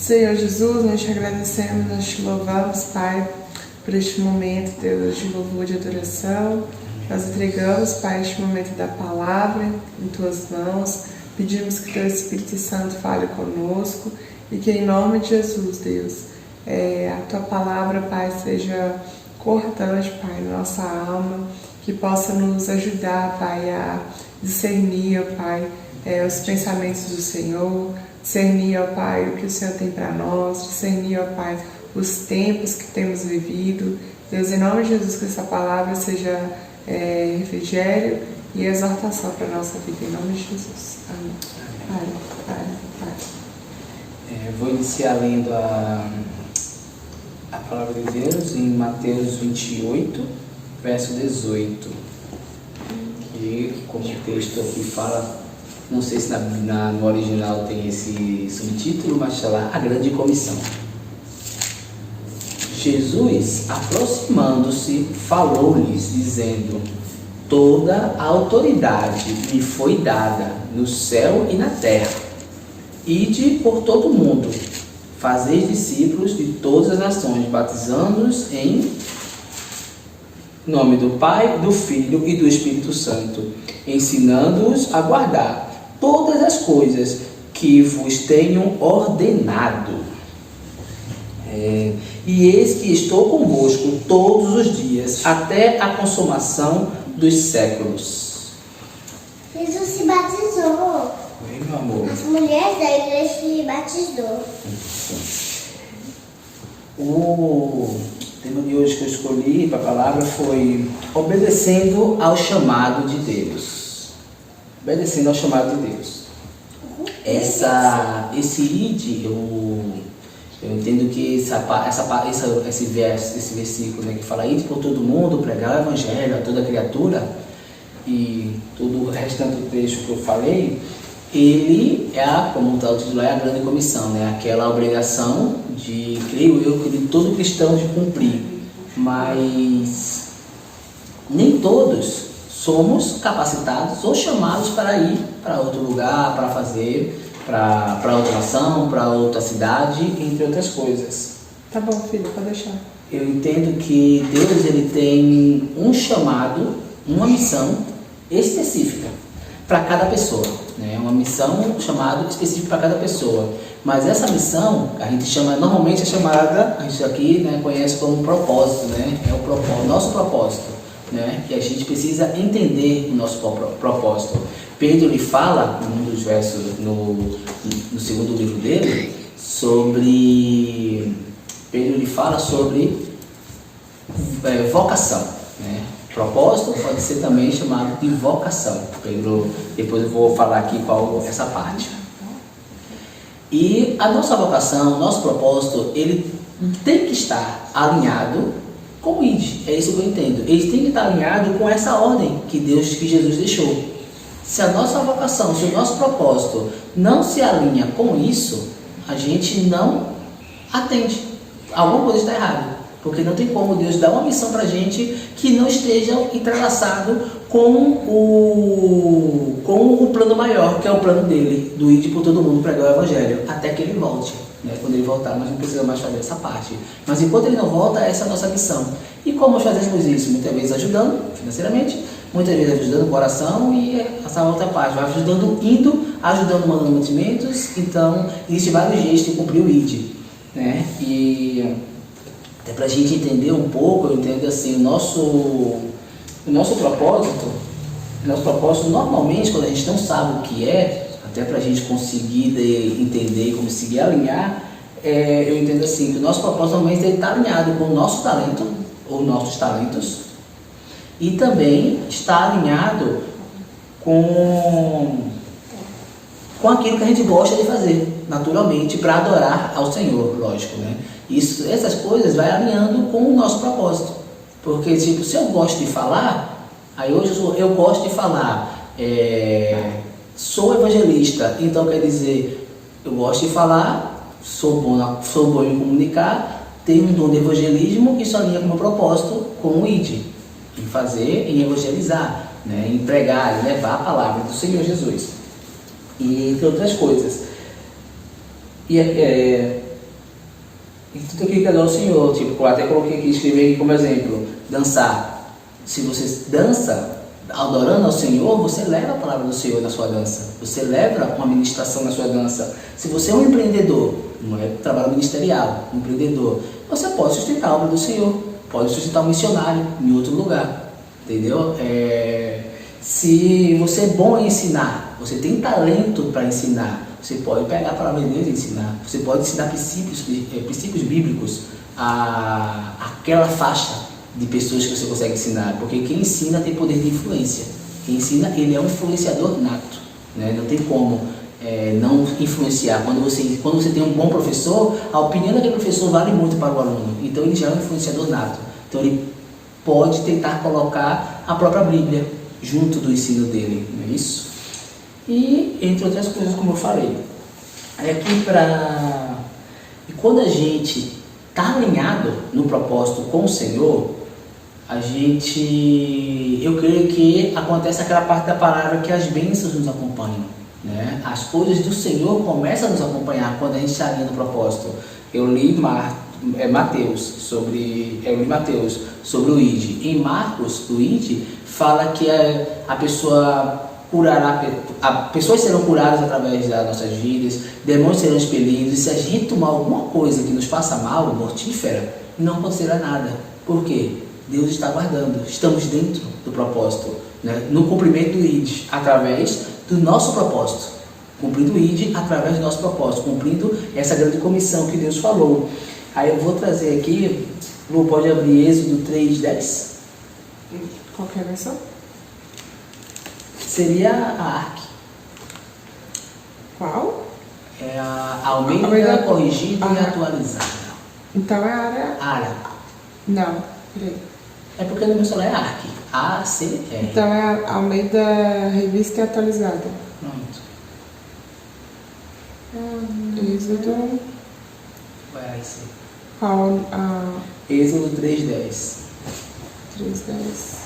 Senhor Jesus, nós te agradecemos, nós te louvamos, Pai, por este momento, Deus, de louvor, de adoração. Nós entregamos, Pai, este momento da palavra em Tuas mãos. Pedimos que Teu Espírito Santo fale conosco e que, em nome de Jesus, Deus, a Tua palavra, Pai, seja cortante, Pai, na nossa alma, que possa nos ajudar, Pai, a discernir, ó Pai, os pensamentos do Senhor, discernir, ó Pai, o que o Senhor tem para nós, discernir, ó Pai, os tempos que temos vivido. Deus, em nome de Jesus, que essa palavra seja refrigério e exortação para a nossa vida, em nome de Jesus. Amém. Pai. Vou iniciar lendo a palavra de Deus em Mateus 28, verso 18, que como o texto aqui fala, não sei se no original tem esse subtítulo, mas está lá, a grande comissão. Jesus, aproximando-se, falou-lhes, dizendo: toda a autoridade me foi dada no céu e na terra. Ide por todo o mundo, fazeis discípulos de todas as nações, batizando-os em nome do Pai, do Filho e do Espírito Santo, ensinando-os a guardar todas as coisas que vos tenho ordenado. E eis que estou convosco todos os dias, até a consumação dos séculos. Jesus se batizou. Oi, meu amor. As mulheres da igreja se batizou. O tema de hoje que eu escolhi para a palavra foi obedecendo ao chamado de Deus. Obedecendo ao chamado de Deus. Esse id, eu entendo que esse versículo, né, que fala: ide por todo mundo, pregar o evangelho a toda criatura, e todo o restante do texto que eu falei, ele como o título é a grande comissão, né? Aquela obrigação de, creio eu, de todo cristão de cumprir, mas nem todos somos capacitados ou chamados para ir para outro lugar, para fazer, para outra ação, para outra cidade, entre outras coisas. Tá bom, filho, pode deixar. Eu entendo que Deus, ele tem um chamado, uma missão específica para cada pessoa, né? Uma missão chamada específica para cada pessoa. Mas essa missão, a gente chama, normalmente é chamada, a gente aqui, né, conhece como propósito, né? É o nosso propósito, né? Que a gente precisa entender o nosso propósito. Pedro lhe fala, num dos versos, no segundo livro dele, Pedro lhe fala sobre vocação, né? Propósito pode ser também chamado de vocação. Pedro, depois eu vou falar aqui qual essa parte. E a nossa vocação, o nosso propósito, ele tem que estar alinhado com o ID. É isso que eu entendo. Ele tem que estar alinhado com essa ordem que Jesus deixou. Se a nossa vocação, se o nosso propósito não se alinha com isso, a gente não atende. Alguma coisa está errada. Porque não tem como Deus dar uma missão para a gente que não esteja entrelaçado com o plano maior, que é o plano dele, do ir por todo mundo pregar o evangelho, até que ele volte. Né? Quando ele voltar, nós não precisamos mais fazer essa parte. Mas enquanto ele não volta, essa é a nossa missão. E como nós fazemos isso? Muitas vezes ajudando financeiramente, muitas vezes ajudando com oração, e essa outra parte, vai ajudando mandando mantimentos. Então, existem vários jeitos de cumprir o ID. Né? E até para a gente entender um pouco, eu entendo assim, o nosso propósito, normalmente, quando a gente não sabe o que até para a gente conseguir entender e conseguir alinhar, eu entendo assim, que o nosso propósito normalmente deve estar alinhado com o nosso talento, ou nossos talentos, e também está alinhado com aquilo que a gente gosta de fazer, naturalmente, para adorar ao Senhor, lógico, né? Essas coisas vai alinhando com o nosso propósito. Porque, tipo, se eu gosto de falar, aí hoje eu gosto de falar, sou evangelista, então quer dizer, eu gosto de falar, sou bom em comunicar, tenho um dom de evangelismo, isso alinha com o meu propósito, com o ID, em fazer, em evangelizar, né? Em pregar, em levar a palavra do Senhor Jesus. E entre outras coisas. em tudo aquilo que é do Senhor. Tipo, eu até coloquei aqui, escrevi aqui como exemplo, dançar. Se você dança adorando ao Senhor, você leva a palavra do Senhor na sua dança. Você leva uma ministração na sua dança. Se você é um empreendedor, não é trabalho ministerial, um empreendedor, você pode sustentar a obra do Senhor, pode sustentar um missionário em outro lugar, entendeu? Se você é bom em ensinar, você tem talento para ensinar, você pode pegar a palavra de Deus e ensinar. Você pode ensinar princípios bíblicos àquela faixa de pessoas que você consegue ensinar, porque quem ensina tem poder de influência. Quem ensina, ele é um influenciador nato, né? Não tem como não influenciar. Quando você tem um bom professor, a opinião daquele professor vale muito para o aluno. Então ele já é um influenciador nato. Então ele pode tentar colocar a própria Bíblia junto do ensino dele, não é isso? E entre outras coisas, como eu falei, e quando a gente está alinhado no propósito com o Senhor, eu creio que acontece aquela parte da palavra que as bênçãos nos acompanham, né? As coisas do Senhor começam a nos acompanhar quando a gente está alinhado no propósito. Eu li Mateus sobre o ID. Em Marcos, o ID fala que a pessoa curará, pessoas serão curadas através das nossas vidas, demônios serão expelidos, e se a gente tomar alguma coisa que nos faça mal, mortífera, não acontecerá nada. Por quê? Deus está guardando, estamos dentro do propósito, né? No cumprimento do ID, através do nosso propósito, cumprindo o ID através do nosso propósito, cumprindo essa grande comissão que Deus falou. Aí eu vou trazer aqui, Lu, pode abrir Êxodo 3:10. Qualquer versão? Seria a Arque. Qual? É a Almeida corrigida e atualizada. Então é a área... Ara. Não, peraí. É porque no meu celular é Arque. A-C-R. Então é a Almeida Revista e Atualizada. Pronto. Êxodo... Vai ser. Qual? Êxodo 3:10. 3:10.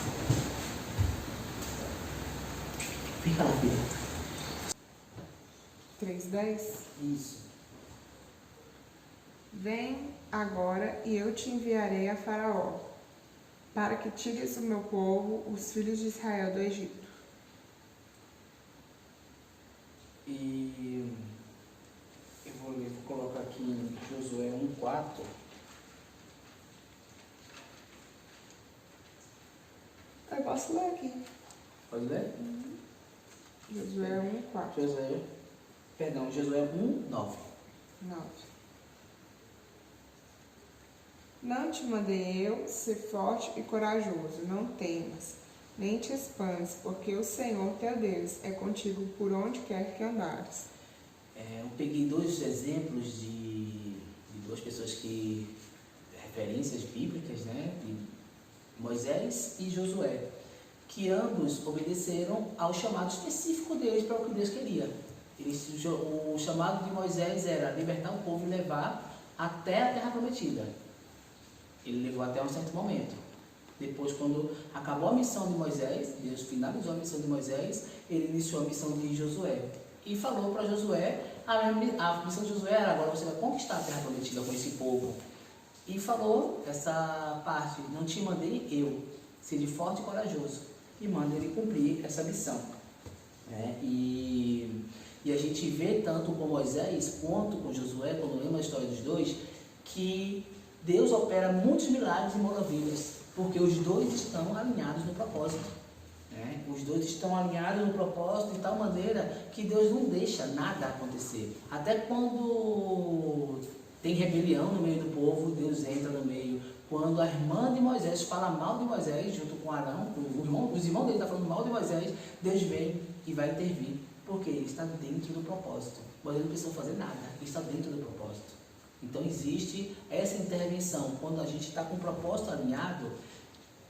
Fica lá, filha. 3:10. Isso. Vem agora e eu te enviarei a Faraó, para que tires o meu povo, os filhos de Israel, do Egito. E eu vou colocar aqui em Josué 1:4. Eu posso ler aqui. Pode ler? Josué 1:4. Josué 1:9. 9. Não te mandei eu ser forte e corajoso, não temas, nem te espantes, porque o Senhor teu Deus é contigo por onde quer que andares. Eu peguei dois exemplos de duas pessoas referências bíblicas, né? De Moisés e Josué, que ambos obedeceram ao chamado específico deles para o que Deus queria. O chamado de Moisés era libertar o povo e levar até a terra prometida. Ele levou até um certo momento. Depois, quando acabou a missão de Moisés, Deus finalizou a missão de Moisés, ele iniciou a missão de Josué. E falou para Josué, a missão de Josué era: agora você vai conquistar a terra prometida com esse povo. E falou essa parte: não te mandei eu, seja forte e corajoso. E manda ele cumprir essa missão. E a gente vê tanto com Moisés quanto com Josué, quando lemos a história dos dois, que Deus opera muitos milagres e maravilhas, porque os dois estão alinhados no propósito. Os dois estão alinhados no propósito de tal maneira que Deus não deixa nada acontecer. Até quando tem rebelião no meio do povo, Deus entra no meio. Quando a irmã de Moisés fala mal de Moisés, junto com Arão, os irmãos dele estão falando mal de Moisés, Deus vem e vai intervir, porque ele está dentro do propósito. Moisés não precisa fazer nada, ele está dentro do propósito. Então existe essa intervenção. Quando a gente está com o propósito alinhado,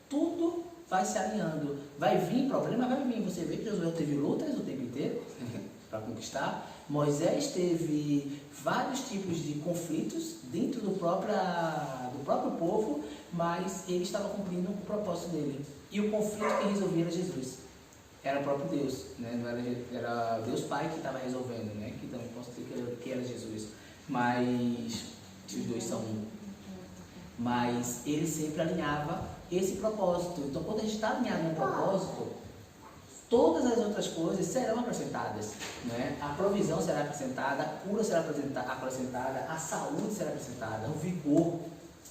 tudo vai se alinhando. Vai vir problema, vai vir. Você vê que Josué teve lutas o tempo inteiro para conquistar. Moisés teve vários tipos de conflitos dentro do próprio povo, mas ele estava cumprindo o propósito dele. E o conflito que resolvia era Jesus. Era o próprio Deus, né? Não era Deus Pai que estava resolvendo, né? Que também posso dizer que era Jesus. Mas que os dois são um. Mas ele sempre alinhava esse propósito. Então, quando a gente está alinhado num propósito, todas as outras coisas serão acrescentadas, né? A provisão será acrescentada, a cura será acrescentada, a saúde será acrescentada, o vigor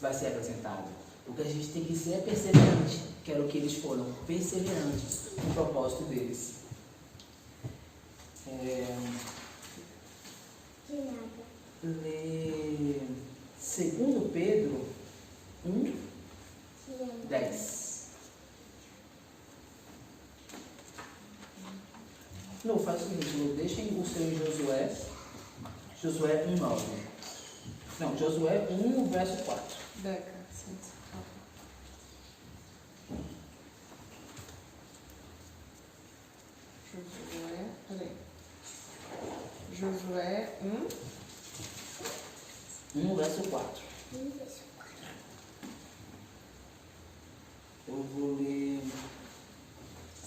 vai ser acrescentado. O que a gente tem que ser é perseverante, que era o que eles foram, perseverantes no propósito deles. De nada. Lê 2 Pedro 1, De nada. 10. Não, faz o seguinte, Lu, deixem o seu em Josué 1, 9. Não, Josué 1, verso 4. Deca, sim. Josué, peraí. Josué 1, verso 4. Isso. Eu vou ler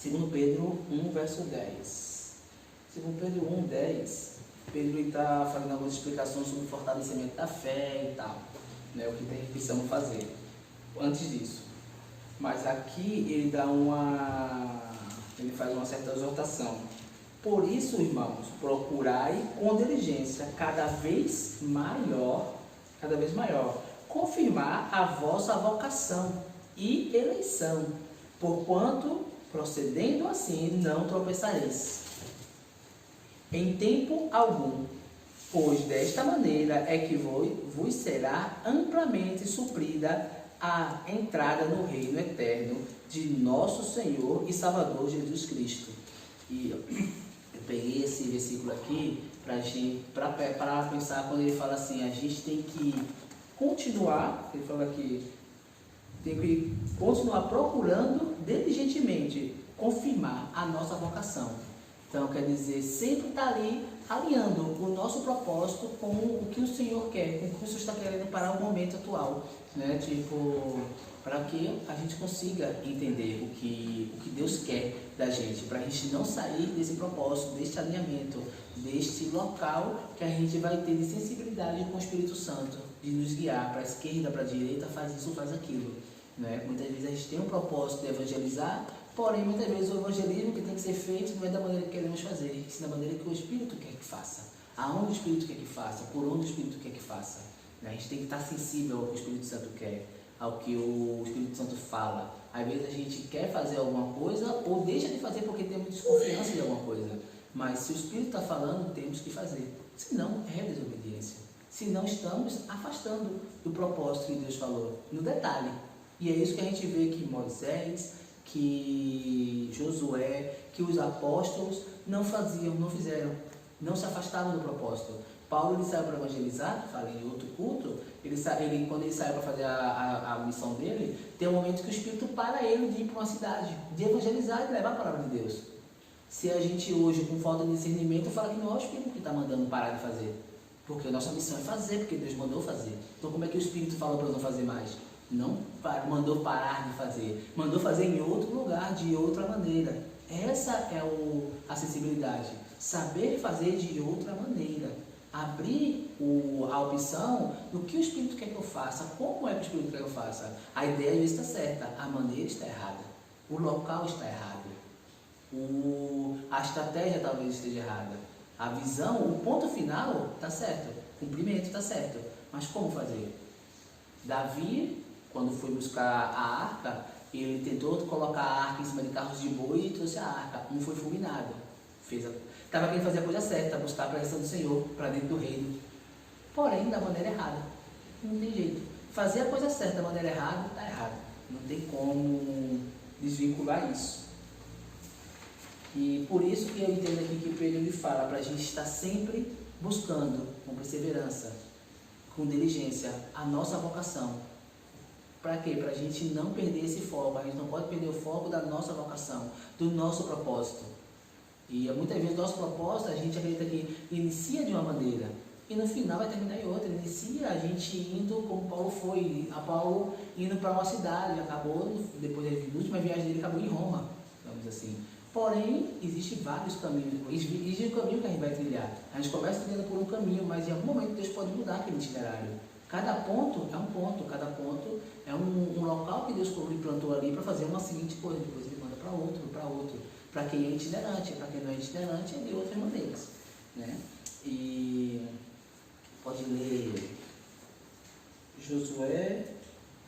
2 Pedro 1, verso 10. 2 Pedro 1, 10, Pedro está fazendo algumas explicações sobre o fortalecimento da fé e tal, né, o que precisamos fazer antes disso. Mas aqui ele faz uma certa exortação. Por isso, irmãos, procurai com diligência cada vez maior, confirmar a vossa vocação e eleição, porquanto, procedendo assim, não tropeçareis em tempo algum, pois desta maneira é que vos será amplamente suprida a entrada no reino eterno de nosso Senhor e Salvador Jesus Cristo. E eu peguei esse versículo aqui para pensar quando ele fala assim, a gente tem que continuar, ele fala aqui, tem que continuar procurando diligentemente confirmar a nossa vocação. Então, quer dizer, sempre está ali alinhando o nosso propósito com o que o Senhor quer, com o que o Senhor está querendo para o momento atual, né? Tipo, para que a gente consiga entender o que Deus quer da gente, para a gente não sair desse propósito, deste alinhamento, deste local que a gente vai ter de sensibilidade com o Espírito Santo, de nos guiar para a esquerda, para a direita, faz isso, faz aquilo, né? Muitas vezes a gente tem um propósito de evangelizar, porém, muitas vezes o evangelismo que tem que ser feito não é da maneira que queremos fazer, sim da maneira que o Espírito quer que faça. Aonde o Espírito quer que faça, por onde o Espírito quer que faça. A gente tem que estar sensível ao que o Espírito Santo quer, ao que o Espírito Santo fala. Às vezes a gente quer fazer alguma coisa ou deixa de fazer porque temos desconfiança de alguma coisa. Mas se o Espírito está falando, temos que fazer. Senão é desobediência. Senão estamos afastando do propósito que Deus falou, no detalhe. E é isso que a gente vê que Moisés, que Josué, que os apóstolos não faziam, não fizeram, não se afastavam do propósito. Paulo, ele saiu para evangelizar, falei em outro culto, quando ele saiu para fazer a missão dele, tem um momento que o Espírito para ele de ir para uma cidade, de evangelizar e levar a palavra de Deus. Se a gente hoje, com falta de discernimento, fala que não é o Espírito que está mandando parar de fazer, porque a nossa missão é fazer, porque Deus mandou fazer. Então como é que o Espírito fala para não fazer mais? Não mandou parar de fazer, mandou fazer em outro lugar, de outra maneira. Essa é a sensibilidade, saber fazer de outra maneira, abrir a opção do que o Espírito quer que eu faça, como é que o Espírito quer que eu faça. A ideia às vezes está certa, a maneira está errada, o local está errado, a estratégia talvez esteja errada, a visão, o ponto final está certo, o cumprimento está certo, mas como fazer? Davi, quando foi buscar a arca, ele tentou colocar a arca em cima de carros de boi e trouxe a arca. Um foi fulminado. Estava querendo fazer a coisa certa, buscar a presença do Senhor para dentro do reino. Porém, da maneira errada. Não tem jeito. Fazer a coisa certa da maneira errada, está errado. Não tem como desvincular isso. E por isso que eu entendo aqui que Pedro ele fala para a gente estar sempre buscando, com perseverança, com diligência, a nossa vocação. Para quê? Para a gente não perder esse foco. A gente não pode perder o foco da nossa vocação, do nosso propósito. E muitas vezes o nosso propósito, a gente acredita que inicia de uma maneira e no final vai terminar em outra. Inicia a gente indo como Paulo foi, a Paulo indo para uma cidade, acabou, depois da última viagem dele, acabou em Roma, digamos assim. Porém, existem vários caminhos, existe um caminho que a gente vai trilhar. A gente começa trilhando por um caminho, mas em algum momento Deus pode mudar aquele itinerário. Cada ponto é um ponto, cada ponto é um local que Deus plantou ali para fazer uma seguinte coisa, depois ele manda para outro. Para quem é itinerante, para quem não é itinerante, é de outras maneiras, né? E pode ler Josué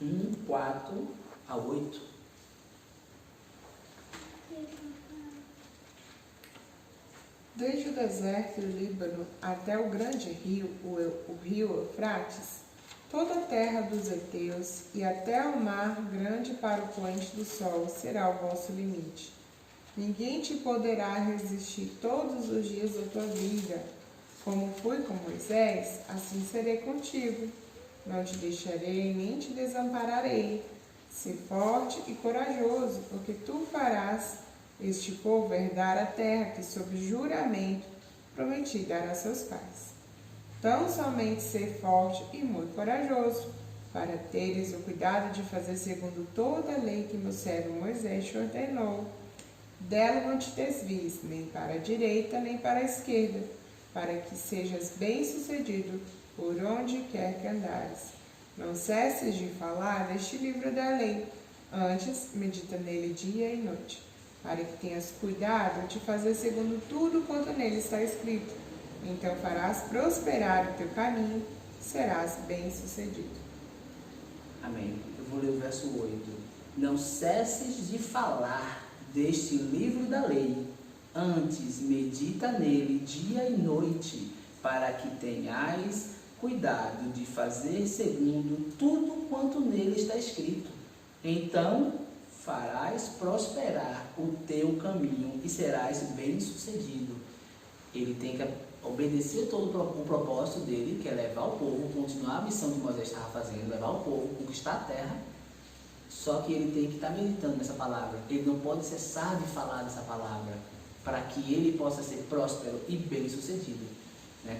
1, 4 a 8. Desde o deserto do Líbano até o grande rio, o rio Eufrates, toda a terra dos heteus e até o mar grande para o poente do sol será o vosso limite. Ninguém te poderá resistir todos os dias da tua vida. Como fui com Moisés, assim serei contigo. Não te deixarei nem te desampararei. Sê forte e corajoso, porque tu farás este povo herdar a terra que, sob juramento, prometi dar a seus pais. Tão somente ser forte e muito corajoso, para teres o cuidado de fazer segundo toda a lei que meu servo Moisés te ordenou. Dela não te desvies, nem para a direita, nem para a esquerda, para que sejas bem-sucedido por onde quer que andares. Não cesses de falar deste livro da lei, antes medita nele dia e noite, para que tenhas cuidado de fazer segundo tudo quanto nele está escrito. Então farás prosperar o teu caminho, serás bem-sucedido. Amém. Eu vou ler o verso 8. Não cesses de falar deste livro da lei, antes medita nele dia e noite, para que tenhais cuidado de fazer segundo tudo quanto nele está escrito. Então farás prosperar o teu caminho e serás bem-sucedido. Ele tem que obedecer todo o propósito dele, que é levar o povo, continuar a missão que Moisés estava fazendo, levar o povo, conquistar a terra. Só que ele tem que estar meditando nessa palavra. Ele não pode cessar de falar dessa palavra, para que ele possa ser próspero e bem-sucedido.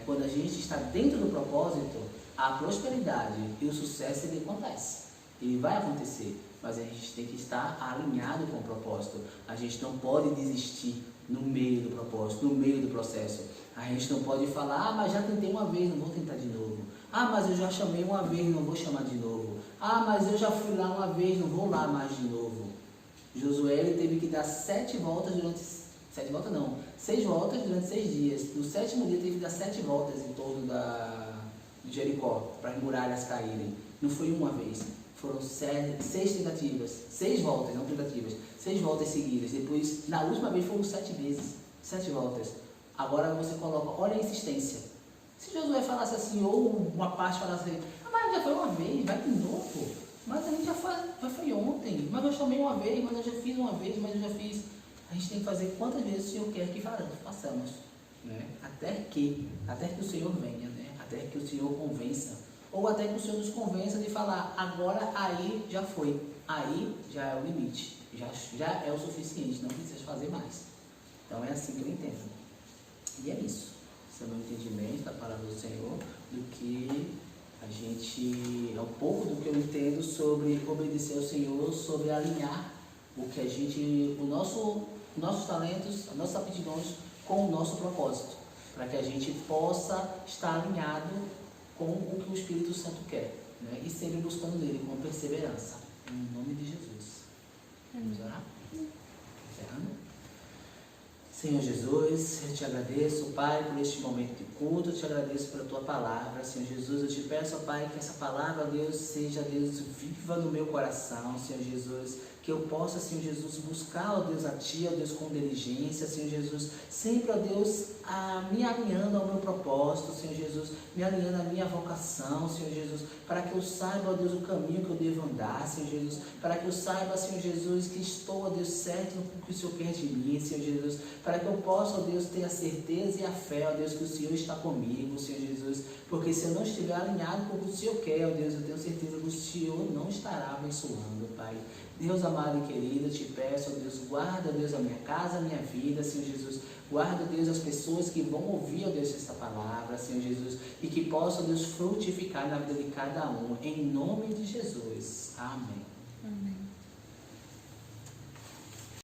Quando a gente está dentro do propósito, a prosperidade e o sucesso ele acontece. Ele vai acontecer, mas a gente tem que estar alinhado com o propósito. A gente não pode desistir no meio do propósito, no meio do processo. A gente não pode falar, mas já tentei uma vez, não vou tentar de novo. Mas eu já chamei uma vez, não vou chamar de novo. Mas eu já fui lá uma vez, não vou lá mais de novo. Josué ele teve que dar 6 voltas durante 6 dias. No 7º dia teve que dar 7 voltas em torno de Jericó, para as muralhas caírem. Não foi uma vez. Foram 6 tentativas, 6 voltas, não tentativas, 6 voltas seguidas. Depois, na última vez, foram 7 vezes, 7 voltas. Agora você coloca, olha a insistência. Se Josué falasse assim, ou uma parte falasse assim, mas já foi uma vez, vai de novo. Mas a gente já foi ontem, mas eu chamei uma vez, mas eu já fiz uma vez, mas eu já fiz. A gente tem que fazer quantas vezes o Senhor quer que façamos, até que o Senhor venha, até que o Senhor convença. Ou até que o Senhor nos convença de falar, agora aí já foi, aí já é o limite, já é o suficiente, não precisa fazer mais. Então é assim que eu entendo. E é isso. Esse é o meu entendimento da palavra do Senhor, do que a gente, é um pouco do que eu entendo sobre obedecer ao Senhor, sobre alinhar o que a gente, nossos talentos, as nossas aptidões com o nosso propósito, para que a gente possa estar alinhado com o que o Espírito Santo quer, e sempre buscando nele com perseverança, em nome de Jesus. Vamos orar? Encerrando. Senhor Jesus, eu te agradeço, Pai, por este momento de culto, eu te agradeço pela tua palavra, Senhor Jesus, eu te peço, Pai, que essa palavra, Deus, seja, Deus, viva no meu coração, Senhor Jesus, que eu possa, Senhor Jesus, buscar, ó Deus, a Ti, ó Deus, com diligência, Senhor Jesus, sempre, ó Deus, me alinhando ao meu propósito, Senhor Jesus, me alinhando à minha vocação, Senhor Jesus, para que eu saiba, ó Deus, o caminho que eu devo andar, Senhor Jesus, para que eu saiba, Senhor Jesus, que estou, ó Deus, certo no que o Senhor quer de mim, Senhor Jesus, para que eu possa, ó Deus, ter a certeza e a fé, ó Deus, que o Senhor está comigo, Senhor Jesus, porque se eu não estiver alinhado com o que o Senhor quer, ó Deus, eu tenho certeza que o Senhor não estará abençoando, Pai. Deus amado e querido, eu te peço, ó Deus, guarda, Deus, a minha casa, a minha vida, Senhor Jesus, guarda, Deus, as pessoas que vão ouvir, ó Deus, essa palavra, Senhor Jesus, e que possam, Deus, frutificar na vida de cada um, em nome de Jesus. Amém.